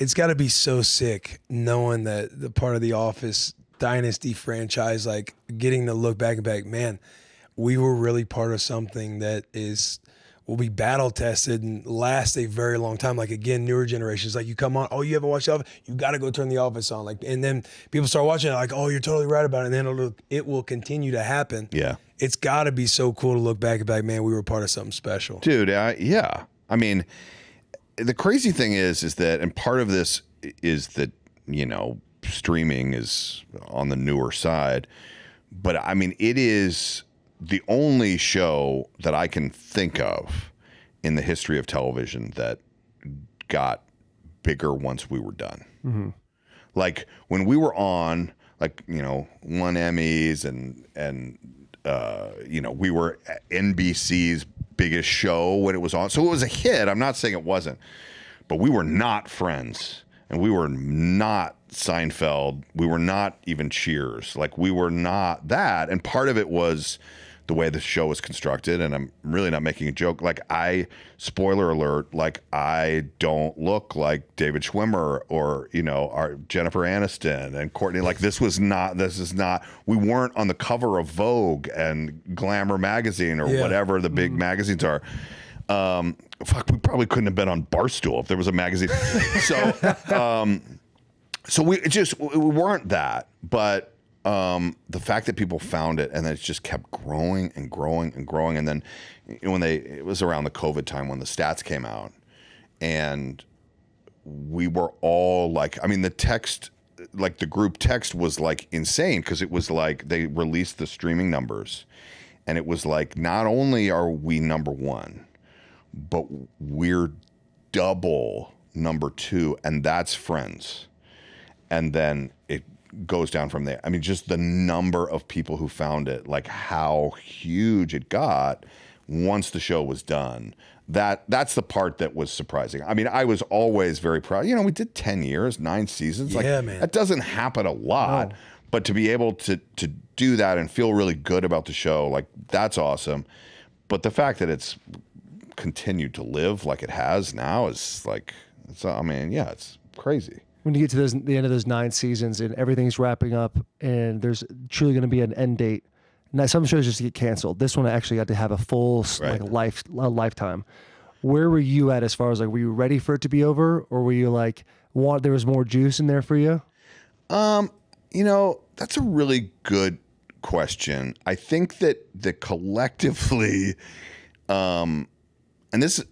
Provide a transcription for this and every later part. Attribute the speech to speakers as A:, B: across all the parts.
A: it's got to be so sick knowing that the part of the Office dynasty franchise, like getting to look back and back, man, we were really part of something that will be battle tested and last a very long time. Like, again, newer generations, like, you come on, oh, you haven't watched The Office? You got to go turn The Office on. Like, and then people start watching it like, oh, you're totally right about it. And then it will continue to happen.
B: Yeah.
A: It's got to be so cool to look back and back, man, we were part of something special.
B: Dude, yeah. I mean, the crazy thing is that, and part of this is that, streaming is on the newer side, but I mean, it is the only show that I can think of in the history of television that got bigger once we were done. Mm-hmm. Like when we were on, like, won Emmys and we were NBC's biggest show when it was on. So it was a hit. I'm not saying it wasn't, but we were not Friends and we were not Seinfeld. We were not even Cheers. Like, we were not that. And part of it was the way the show was constructed, and I'm really not making a joke. Like, spoiler alert, like, I don't look like David Schwimmer or, our Jennifer Aniston and Courtney. Like, this is not, we weren't on the cover of Vogue and Glamour magazine or whatever the big magazines are. We probably couldn't have been on Barstool if there was a magazine. So we weren't that, but the fact that people found it and then it just kept growing and growing and growing. And then it was around the COVID time when the stats came out, and we were all like, I mean, the text, like the group text was like insane, because it was like they released the streaming numbers and it was like, not only are we number one, but we're double number two, and that's Friends. And then it goes down from there. I mean, just the number of people who found it, like how huge it got once the show was done. That's the part that was surprising. I mean, I was always very proud. We did 10 years, 9 seasons.
A: Yeah, man.
B: That doesn't happen a lot. No. But to be able to do that and feel really good about the show, like, that's awesome. But the fact that it's continued to live like it has now is like, it's crazy.
C: When you get to the end of those 9 seasons and everything's wrapping up and there's truly going to be an end date. Now, some shows just get canceled. This one actually got to have a full lifetime. Where were you at as far as, like, were you ready for it to be over, or were you like, there was more juice in there for you?
B: That's a really good question. I think that collectively, and this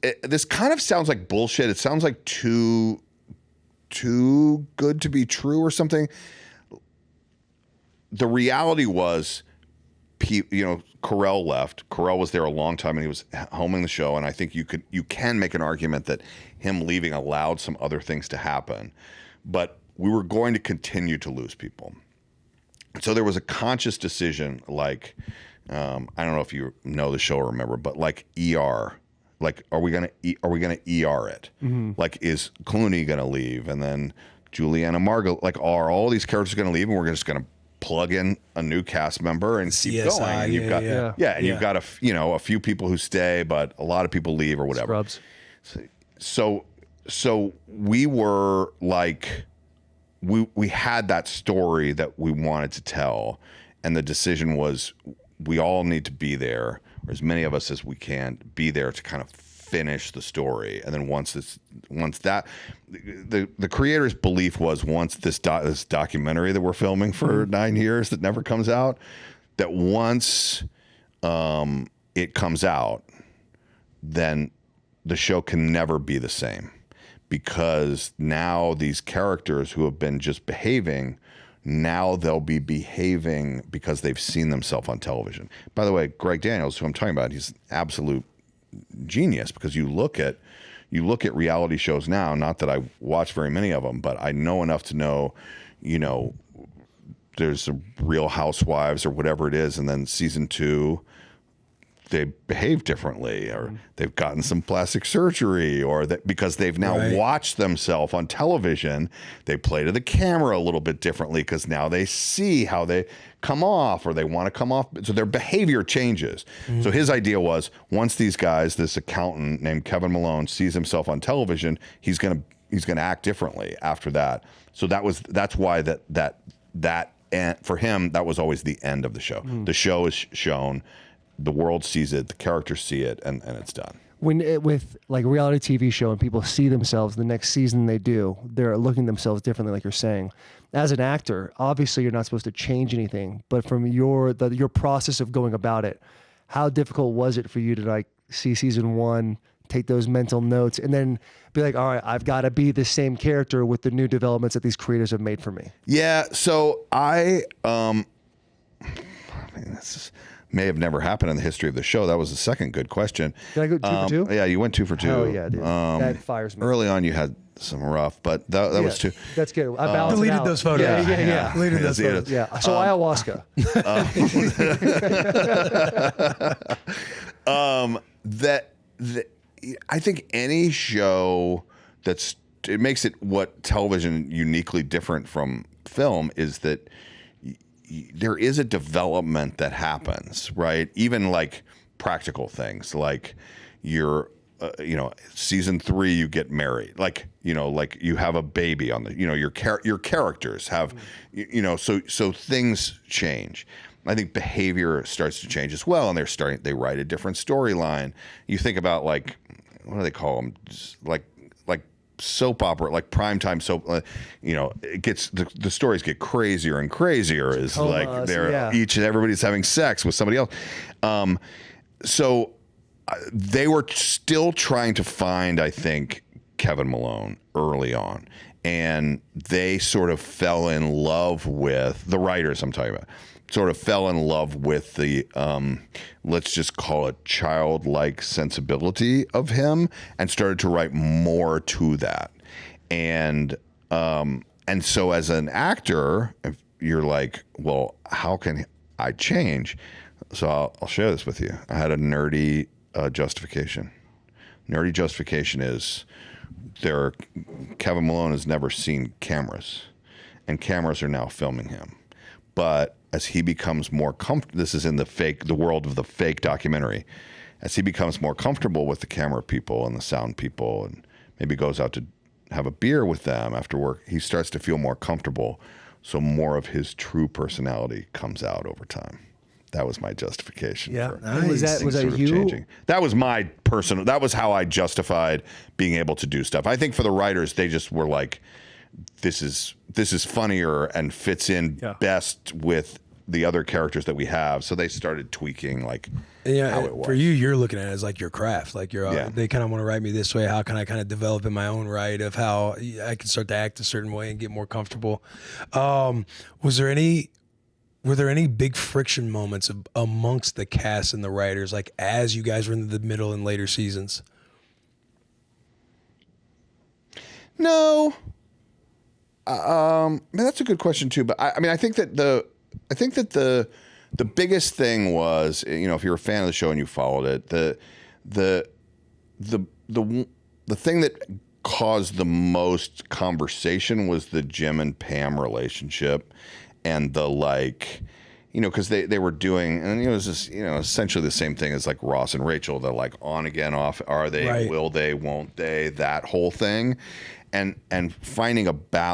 B: kind of sounds like bullshit. It sounds like too good to be true or something. The reality was, Carell left. Carell was there a long time and he was homing the show. And I think you can make an argument that him leaving allowed some other things to happen, but we were going to continue to lose people. So there was a conscious decision, like, I don't know if you know the show or remember, but like ER, like, are we gonna ER it? Mm-hmm. Like, is Clooney gonna leave, and then Juliana Margulies? Like, are all these characters gonna leave, and we're just gonna plug in a new cast member and keep going? And you've got a few people who stay, but a lot of people leave or whatever.
C: Scrubs.
B: So we were like, we had that story that we wanted to tell, and the decision was, we all need to be there, or as many of us as we can be there to kind of finish the story. And then once that, the creator's belief was, once this documentary that we're filming for 9 years that never comes out, that once it comes out, then the show can never be the same, because now these characters who have been just behaving, now they'll be behaving because they've seen themselves on television. By the way, Greg Daniels, who I'm talking about, he's an absolute genius, because you look at reality shows now, not that I watch very many of them, but I know enough to know, there's a Real Housewives or whatever it is, and then season 2, they behave differently, or they've gotten some plastic surgery, or that because they've now watched themselves on television, they play to the camera a little bit differently because now they see how they come off, or they want to come off. So their behavior changes. Mm-hmm. So his idea was, once these guys, this accountant named Kevin Malone, sees himself on television, he's going to he's going to act differently after that. So that's why that and for him, that was always the end of the show. The show is shown, the world sees it, the characters see it, and it's done.
C: With like a reality TV show and people see themselves the next season they're looking at themselves differently, like you're saying. As an actor, obviously you're not supposed to change anything, but from your process of going about it, how difficult was it for you to like see season 1, take those mental notes, and then be like, all right, I've got to be the same character with the new developments that these creators have made for me?
B: Yeah, so I mean, this may have never happened in the history of the show. That was the second good question.
C: Did I go 2 for 2?
B: Yeah, you went 2 for 2.
C: Oh yeah, dude. That fires me.
B: Early on, you had some rough, but that was 2.
C: That's good. I balanced it
A: Deleted
C: out.
A: those photos.
C: Yeah.
A: Deleted those photos.
C: Yeah. So ayahuasca.
B: I think any show it makes it what television uniquely different from film is that there is a development that happens, right? Even like practical things, like season 3, you get married, like you have a baby on the, your characters have, so things change. I think behavior starts to change as well, and they write a different storyline. You think about like, what do they call them? Just like soap opera, like primetime soap. It gets the stories get crazier and crazier. Is like everybody's having sex with somebody else. So they were still trying to find, I think, Kevin Malone early on, and they sort of fell in love with the writers I'm talking about. Sort of fell in love with the, let's just call it childlike sensibility of him, and started to write more to that. And so as an actor, if you're like, well, how can I change? So I'll share this with you. I had a nerdy justification. Nerdy justification is Kevin Malone has never seen cameras, and cameras are now filming him. But as he becomes more comfortable, this is in the world of the fake documentary, as he becomes more comfortable with the camera people and the sound people, and maybe goes out to have a beer with them after work, he starts to feel more comfortable. So more of his true personality comes out over time. That was my justification.
A: Yeah,
B: for
A: nice.
C: Was that
B: sort of
C: you?
B: changing. That was my personal. That was how I justified being able to do stuff. I think for the writers, they just were like, this is funnier and fits in best with the other characters that we have. So they started tweaking how it was.
A: For you're looking at it as like your craft. Like they kind of want to write me this way. How can I kind of develop in my own right of how I can start to act a certain way and get more comfortable? Were there any big friction moments amongst the cast and the writers, like as you guys were in the middle and later seasons?
B: No. That's a good question too. But I think that the biggest thing was, if you're a fan of the show and you followed it, the thing that caused the most conversation was the Jim and Pam relationship, and because they were doing, and it was just, essentially the same thing as like Ross and Rachel. They're like on again, off. Are they? Right. Will they? Won't they? That whole thing. And finding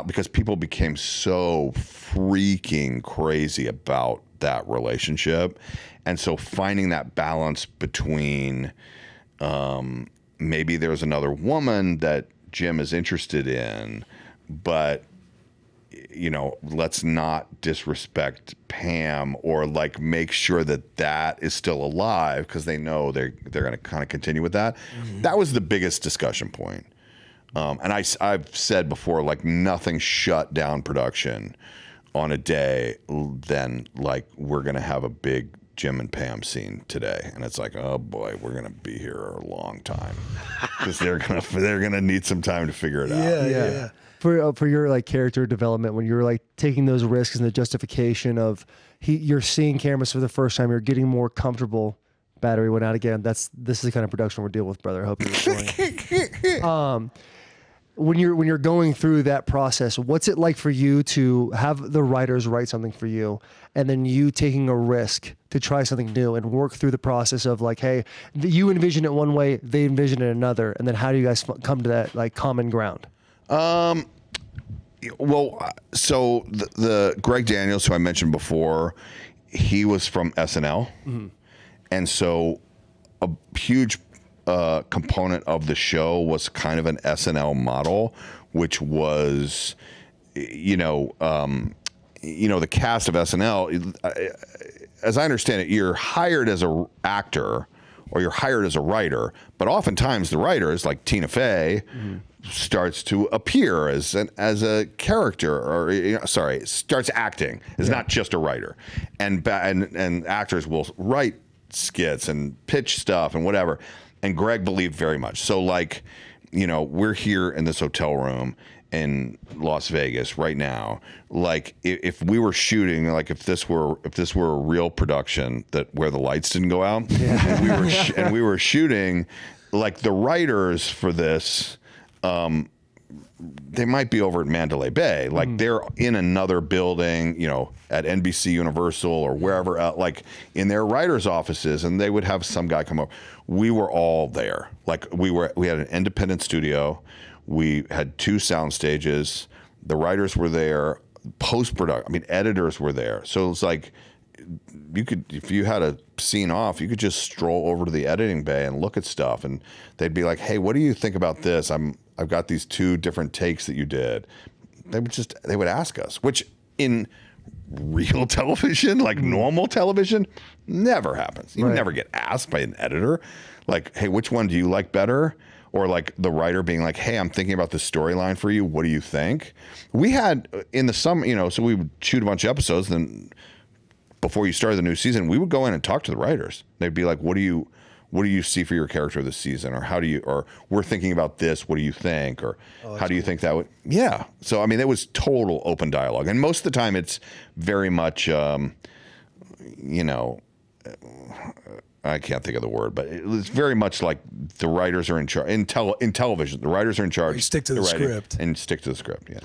B: because people became so freaking crazy about that relationship. And so finding that balance between maybe there's another woman that Jim is interested in, but let's not disrespect Pam, or like make sure that is still alive, because they know they're going to kind of continue with that. Mm-hmm. That was the biggest discussion point. And I've said before, like, nothing shut down production on a day than like we're going to have a big Jim and Pam scene today, and it's like, oh boy, we're going to be here a long time, because they're going to need some time to figure it out.
C: Yeah. For your like character development, when you're like taking those risks and the justification of you're seeing cameras for the first time, you're getting more comfortable. Battery went out again. This is the kind of production we're dealing with, brother. I hope you're enjoying. When you're going through that process, what's it like for you to have the writers write something for you, and then you taking a risk to try something new and work through the process of like, hey, you envision it one way, they envision it another, and then how do you guys come to that like common ground?
B: Well, so the Greg Daniels, who I mentioned before, he was from SNL, and so a huge component of the show was kind of an SNL model, which was, the cast of SNL. As I understand it, you're hired as an actor or you're hired as a writer, but oftentimes the writers, like Tina Fey, starts to appear as a character, or starts acting. Is not just a writer, and actors will write skits and pitch stuff and whatever. And Greg believed very much. So, we're here in this hotel room in Las Vegas right now. Like, if we were shooting, like if this were a real production where the lights didn't go out, and we were shooting, like the writers for this, they might be over at Mandalay Bay, like they're in another building, at NBC Universal or wherever, like in their writers' offices, and they would have some guy come over. We were all there. Like we had an independent studio. We had 2 sound stages. The writers were there. Post-production, editors were there. So it's like you could, if you had a scene off, you could just stroll over to the editing bay and look at stuff, and they'd be like, "Hey, what do you think about this? I've got these 2 different takes that you did." They would ask us, which in real television, like normal television, never happens. You never get asked by an editor, like, "Hey, which one do you like better?" Or like the writer being like, "Hey, I'm thinking about this storyline for you. What do you think?" We had in the summer, so we would shoot a bunch of episodes. Then before you started the new season, we would go in and talk to the writers. They'd be like, what do you see for your character this season? Or we're thinking about this. What do you think? Or how do you think that would? Yeah. So, it was total open dialogue. And most of the time it's very much, I can't think of the word, but it's very much like the writers are in charge. In television, the writers are in charge.
A: You stick to the script.
B: And stick to the script, yeah.